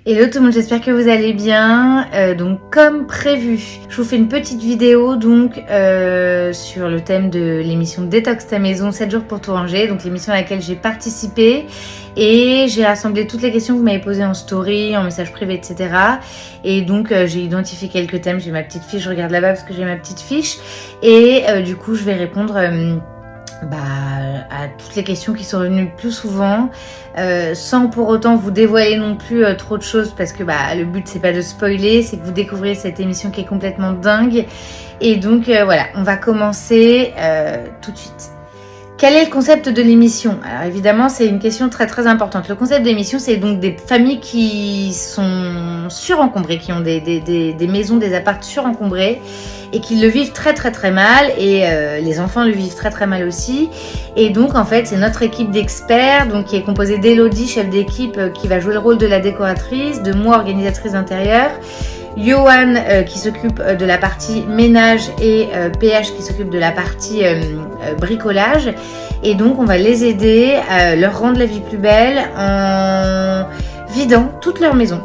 Hello tout le monde, j'espère que vous allez bien. Donc comme prévu, je vous fais une petite vidéo sur le thème de l'émission Détox ta maison 7 jours pour tout ranger, donc l'émission à laquelle j'ai participé et j'ai rassemblé toutes les questions que vous m'avez posées en story, en message privé, etc. Et donc j'ai identifié quelques thèmes, j'ai ma petite fiche, je regarde là-bas parce que j'ai ma petite fiche et du coup je vais répondre à toutes les questions qui sont revenues le plus souvent, sans pour autant vous dévoiler non plus trop de choses parce que le but c'est pas de spoiler, c'est que vous découvriez cette émission qui est complètement dingue. Et donc voilà, on va commencer tout de suite. Quel est le concept de l'émission? Alors évidemment, c'est une question très très importante. Le concept de l'émission, c'est donc des familles qui sont surencombrées, qui ont des maisons, des apparts surencombrés et qui le vivent très très très mal, et les enfants le vivent très très mal aussi. Et donc en fait, c'est notre équipe d'experts, donc qui est composée d'Elodie, chef d'équipe, qui va jouer le rôle de la décoratrice, de moi, organisatrice d'intérieur, Johan qui s'occupe de la partie ménage et PH qui s'occupe de la partie bricolage. Et donc on va les aider à leur rendre la vie plus belle en vidant toute leur maison.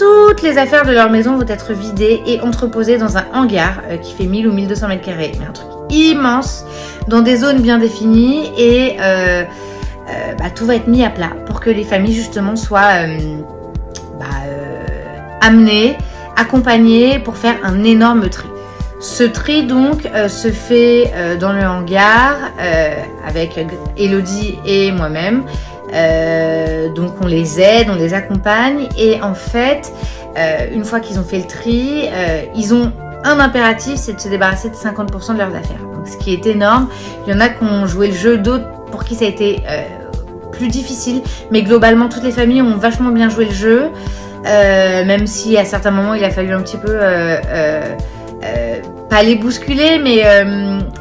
Toutes les affaires de leur maison vont être vidées et entreposées dans un hangar qui fait 1000 ou 1200 mètres carrés, mais un truc immense, dans des zones bien définies, et tout va être mis à plat pour que les familles justement soient amenées, accompagnées pour faire un énorme tri. Ce tri donc se fait dans le hangar avec Elodie et moi-même. Donc on les aide, on les accompagne, et en fait une fois qu'ils ont fait le tri, ils ont un impératif, c'est de se débarrasser de 50% de leurs affaires, donc ce qui est énorme. Il y en a qui ont joué le jeu, d'autres pour qui ça a été plus difficile, mais globalement toutes les familles ont vachement bien joué le jeu, même si à certains moments il a fallu un petit peu pas les bousculer, mais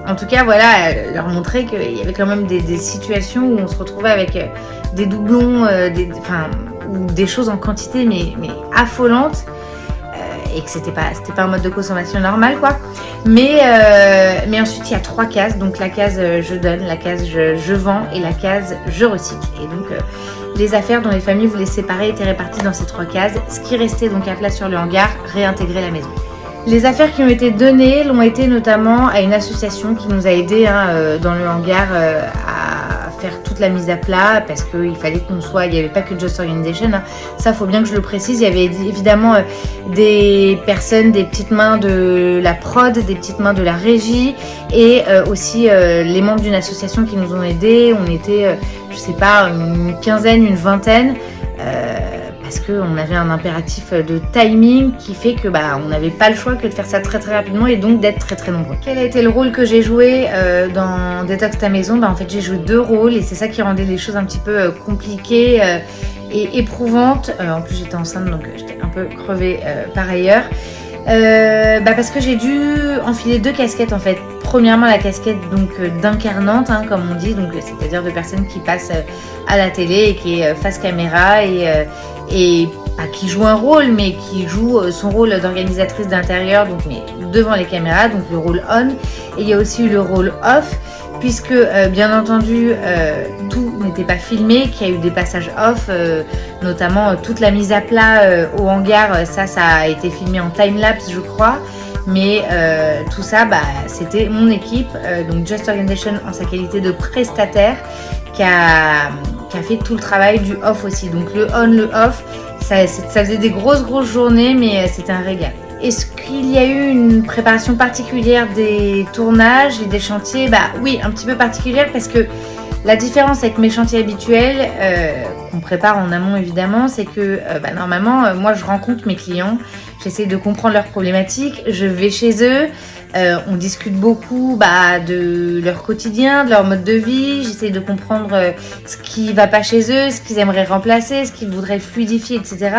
en tout cas voilà, leur montrer qu'il y avait quand même des situations où on se retrouvait avec des doublons, ou des choses en quantité mais affolantes, et que c'était pas un mode de consommation normal quoi. Mais ensuite il y a 3 cases, donc la case je donne, la case je vends et la case je recycle. Et donc les affaires dont les familles voulaient séparer étaient réparties dans ces 3 cases. Ce qui restait donc à plat sur le hangar réintégrait la maison. Les affaires qui ont été données l'ont été notamment à une association qui nous a aidés dans le hangar à faire toute la mise à plat, parce qu'il fallait il n'y avait pas que Just Organization, ça faut bien que je le précise, il y avait évidemment des personnes, des petites mains de la prod, des petites mains de la régie, et aussi les membres d'une association qui nous ont aidés. On était, une quinzaine, une vingtaine, parce qu'on avait un impératif de timing qui fait que on n'avait pas le choix que de faire ça très très rapidement, et donc d'être très très nombreux. Quel a été le rôle que j'ai joué dans Détox ta maison? En fait j'ai joué 2 rôles, et c'est ça qui rendait les choses un petit peu compliquées et éprouvantes. En plus j'étais enceinte, donc j'étais un peu crevée par ailleurs. Parce que j'ai dû enfiler 2 casquettes en fait. Premièrement la casquette donc d'incarnante, comme on dit, donc c'est-à-dire de personnes qui passent à la télé et qui est face caméra, et pas qui joue un rôle, mais qui joue son rôle d'organisatrice d'intérieur, donc mais devant les caméras, donc le rôle on. Et il y a aussi eu le rôle off, puisque bien entendu tout n'était pas filmé, qu'il y a eu des passages off, notamment toute la mise à plat au hangar, ça a été filmé en time-lapse je crois, mais tout ça c'était mon équipe, donc Just Organization en sa qualité de prestataire, qui a fait tout le travail du off aussi. Donc le on, le off, ça faisait des grosses journées, mais c'était un régal. Est-ce qu'il y a eu une préparation particulière des tournages et des chantiers? Oui, un petit peu particulière, parce que la différence avec mes chantiers habituels, qu'on prépare en amont évidemment, c'est que normalement, moi je rencontre mes clients, j'essaie de comprendre leurs problématiques, je vais chez eux, on discute beaucoup de leur quotidien, de leur mode de vie, j'essaie de comprendre ce qui va pas chez eux, ce qu'ils aimeraient remplacer, ce qu'ils voudraient fluidifier, etc.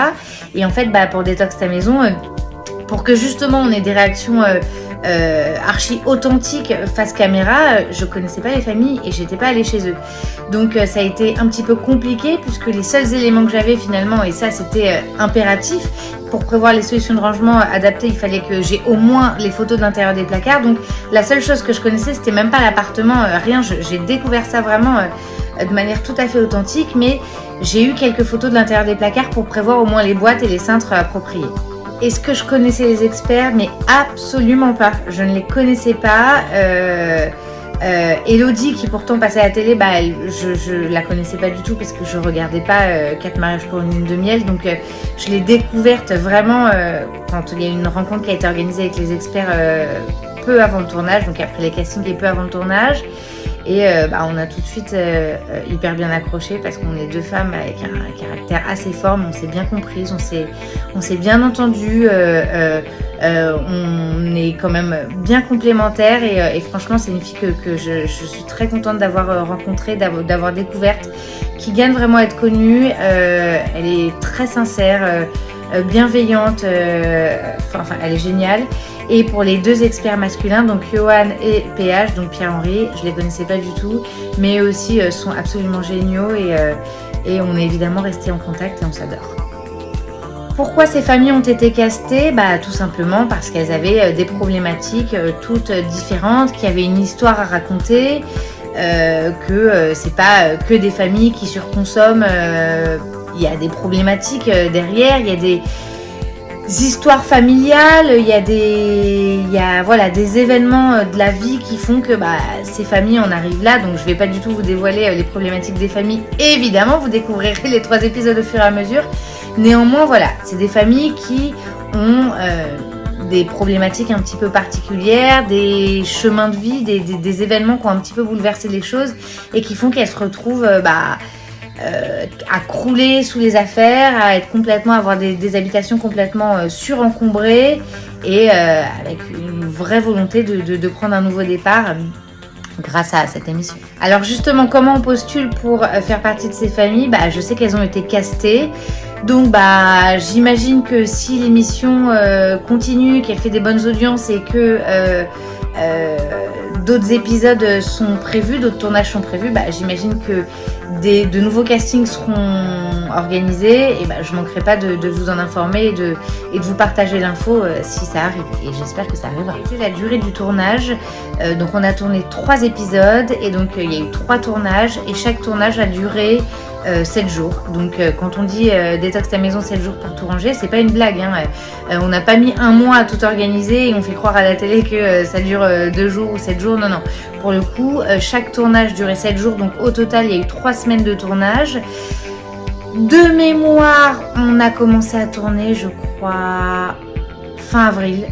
Et en fait, pour Détox ta maison, pour que justement on ait des réactions archi authentiques face caméra, je connaissais pas les familles et j'étais pas allée chez eux. Donc ça a été un petit peu compliqué, puisque les seuls éléments que j'avais finalement, et ça c'était impératif, pour prévoir les solutions de rangement adaptées, il fallait que j'ai au moins les photos de l'intérieur des placards. Donc la seule chose que je connaissais, c'était même pas l'appartement, rien. J'ai découvert ça vraiment de manière tout à fait authentique, mais j'ai eu quelques photos de l'intérieur des placards pour prévoir au moins les boîtes et les cintres appropriés. Est-ce que je connaissais les experts? Mais absolument pas. Je ne les connaissais pas. Elodie, qui pourtant passait à la télé, je la connaissais pas du tout parce que je regardais pas 4 mariages pour une lune de miel. Donc je l'ai découverte vraiment quand il y a eu une rencontre qui a été organisée avec les experts peu avant le tournage, donc après les castings et peu avant le tournage. Et on a tout de suite hyper bien accroché parce qu'on est deux femmes avec un caractère assez fort, mais on s'est bien comprises, on s'est bien entendues, on est quand même bien complémentaires et franchement c'est une fille que je suis très contente d'avoir rencontrée, d'avoir découverte, qui gagne vraiment à être connue. Elle est très sincère, bienveillante, elle est géniale. Et pour les deux experts masculins, donc Johan et PH, donc Pierre-Henri, je les connaissais pas du tout, mais eux aussi sont absolument géniaux et on est évidemment restés en contact et on s'adore. Pourquoi ces familles ont été castées? Tout simplement parce qu'elles avaient des problématiques toutes différentes, qui avaient une histoire à raconter, que c'est pas que des familles qui surconsomment, il y a des problématiques derrière, il y a des histoires familiales, il y a des événements de la vie qui font que ces familles en arrivent là. Donc je vais pas du tout vous dévoiler les problématiques des familles. Évidemment, vous découvrirez les 3 épisodes au fur et à mesure. Néanmoins, voilà, c'est des familles qui ont des problématiques un petit peu particulières, des chemins de vie, des événements qui ont un petit peu bouleversé les choses et qui font qu'elles se retrouvent à crouler sous les affaires, à avoir des habitations complètement surencombrées et avec une vraie volonté de prendre un nouveau départ grâce à cette émission. Alors justement, comment on postule pour faire partie de ces familles? Je sais qu'elles ont été castées. Donc j'imagine que si l'émission continue, qu'elle fait des bonnes audiences et que d'autres épisodes sont prévus, d'autres tournages sont prévus, j'imagine que de nouveaux castings seront organisés et je manquerai pas de vous en informer et de vous partager l'info si ça arrive, et j'espère que ça arrivera. C'était la durée du tournage, donc on a tourné 3 épisodes et donc il y a eu 3 tournages et chaque tournage a duré 7 jours. Donc quand on dit détox ta maison 7 jours pour tout ranger, c'est pas une blague, hein. On n'a pas mis un mois à tout organiser et on fait croire à la télé que ça dure 2 jours ou 7 jours. Non. Pour le coup, chaque tournage durait 7 jours, donc au total il y a eu 3 semaines de tournage. De mémoire, on a commencé à tourner, je crois, fin avril.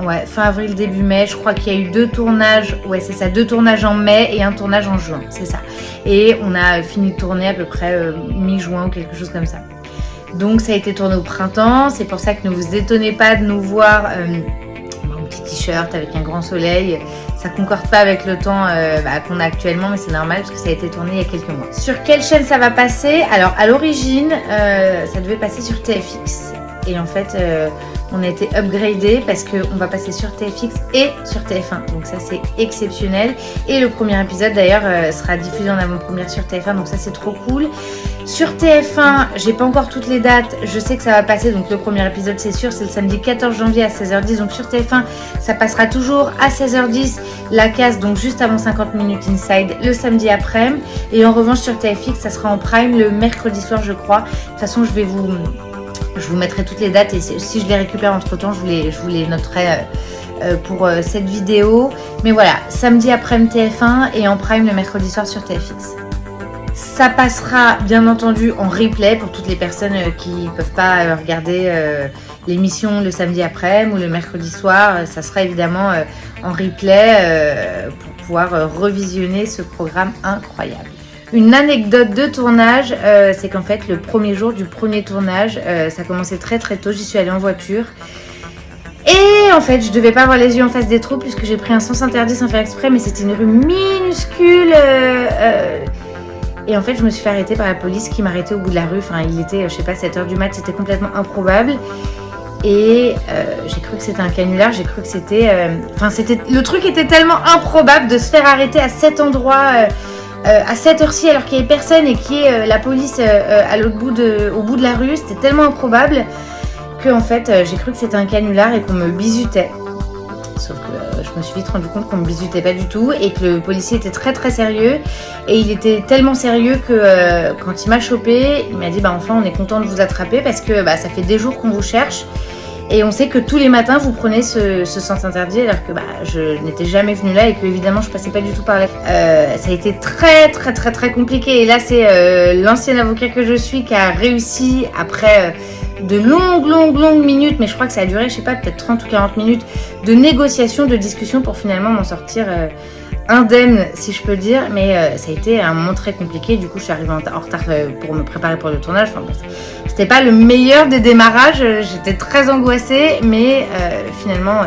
Ouais, fin avril, début mai. Je crois qu'il y a eu 2 tournages. Ouais, c'est ça, 2 tournages en mai et un tournage en juin, c'est ça. Et on a fini de tourner à peu près mi-juin ou quelque chose comme ça. Donc ça a été tourné au printemps. C'est pour ça que ne vous étonnez pas de nous voir en petit t-shirt avec un grand soleil. Ça concorde pas avec le temps qu'on a actuellement, mais c'est normal parce que ça a été tourné il y a quelques mois. Sur quelle chaîne ça va passer? Alors à l'origine, ça devait passer sur TFX. Et en fait, on a été upgradé parce qu'on va passer sur TFX et sur TF1. Donc ça, c'est exceptionnel. Et le premier épisode, d'ailleurs, sera diffusé en avant-première sur TF1. Donc ça, c'est trop cool. Sur TF1, j'ai pas encore toutes les dates. Je sais que ça va passer. Donc le premier épisode, c'est sûr, c'est le samedi 14 janvier à 16h10. Donc sur TF1, ça passera toujours à 16h10. La case, donc juste avant 50 minutes inside, le samedi après-midi. Et en revanche, sur TFX, ça sera en prime le mercredi soir, je crois. De toute façon, je vous mettrai toutes les dates et si je les récupère entre temps, je vous les noterai pour cette vidéo. Mais voilà, samedi après-midi TF1 et en prime le mercredi soir sur TFX. Ça passera bien entendu en replay pour toutes les personnes qui ne peuvent pas regarder l'émission le samedi après-midi ou le mercredi soir. Ça sera évidemment en replay pour pouvoir revisionner ce programme incroyable. Une anecdote de tournage, c'est qu'en fait le premier jour du premier tournage, ça commençait très très tôt, j'y suis allée en voiture. Et en fait je devais pas avoir les yeux en face des trous puisque j'ai pris un sens interdit sans faire exprès, mais c'était une rue minuscule. Et en fait je me suis fait arrêter par la police qui m'arrêtait au bout de la rue, enfin il était je sais pas 7h du mat, c'était complètement improbable. Et j'ai cru que c'était un canular, j'ai cru que c'était... le truc était tellement improbable de se faire arrêter à cet endroit... à cette heure-ci alors qu'il n'y avait personne et qu'il y ait la police au bout de la rue, c'était tellement improbable que en fait j'ai cru que c'était un canular et qu'on me bizutait. Sauf que je me suis vite rendu compte qu'on me bisutait pas du tout et que le policier était très très sérieux. Et il était tellement sérieux que quand il m'a chopé, il m'a dit bah enfin on est content de vous attraper parce que ça fait des jours qu'on vous cherche. Et on sait que tous les matins vous prenez ce sens interdit alors que je n'étais jamais venue là et que évidemment je passais pas du tout par là. Ça a été très très très très compliqué et là c'est l'ancien avocat que je suis qui a réussi après de longues minutes, mais je crois que ça a duré je sais pas peut-être 30 ou 40 minutes de négociations, de discussions pour finalement m'en sortir indemne si je peux dire, mais ça a été un moment très compliqué. Du coup je suis arrivée en retard pour me préparer pour le tournage. Enfin, c'était pas le meilleur des démarrages, j'étais très angoissée, mais finalement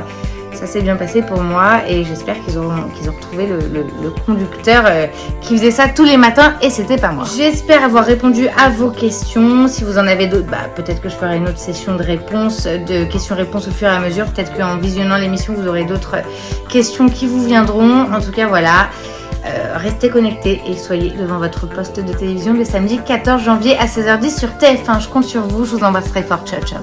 ça s'est bien passé pour moi et j'espère qu'ils ont retrouvé le conducteur qui faisait ça tous les matins et c'était pas moi. J'espère avoir répondu à vos questions. Si vous en avez d'autres, peut-être que je ferai une autre session de questions-réponses au fur et à mesure. Peut-être qu'en visionnant l'émission, vous aurez d'autres questions qui vous viendront. En tout cas, voilà. Restez connectés et soyez devant votre poste de télévision le samedi 14 janvier à 16h10 sur TF1. Je compte sur vous, je vous embrasse très fort. Ciao, ciao.